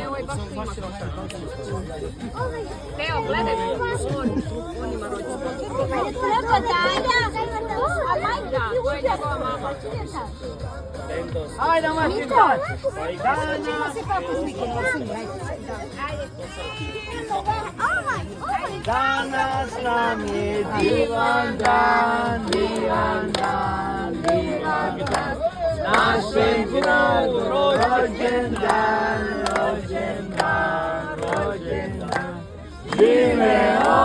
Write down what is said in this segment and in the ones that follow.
Evo i baš tu ima košara. Teo, gledaj, on ima rođendan. Treba Danja! A majka ti To je njegova mama. Ajde, Martin, Učimo se kako slike. danas nam je divan dan, divan dan, divan dan. Našem gradu rođen dan, rođen dan, rođen dan. Živeo,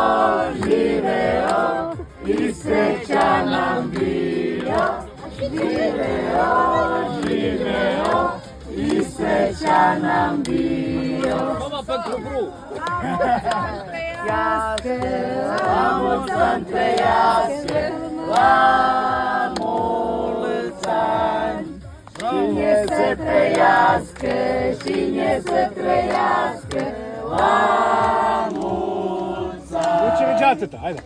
živeo, i sreća nam bio. Živeo, živeo, i sreća nam bio. Jaske, vamos Sante Jaske, vamos San. Šinje se trejaske, šinje se trejaske, vamos San. Uči mi džateta, ajde.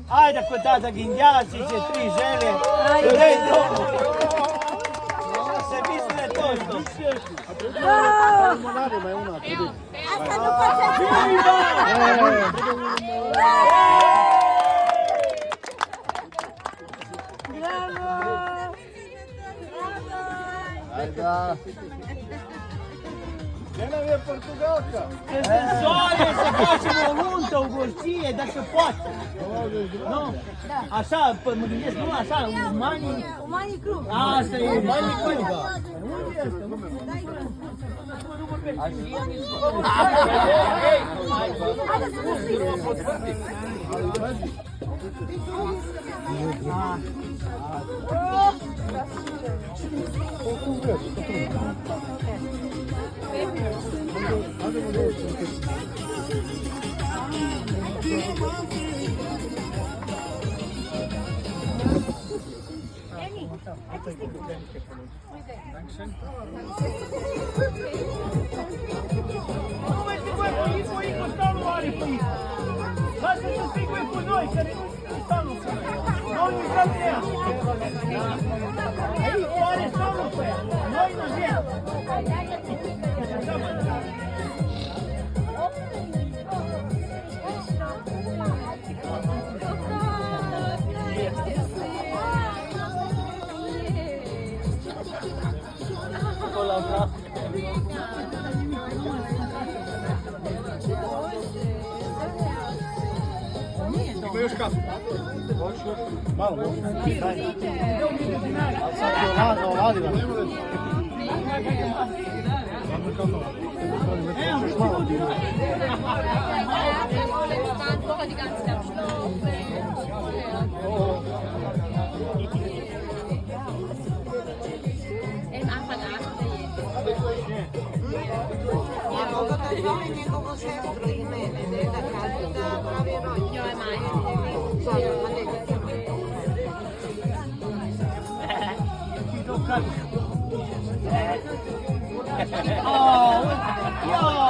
Ajde kod tada Gindjaci će 3 želje. Ajde. Se misle to što. Limonadima je una. A sad upočeš. Ajde. Gdje nam je Portugalka? Zove se počemo lunta u gorčije da se počne. No. A šta, gdje smo, a šta, u manji krug? A, šta je, manji krug. Ima još kafu. Malo, malo. Sad je oladila. Još malo. Oh,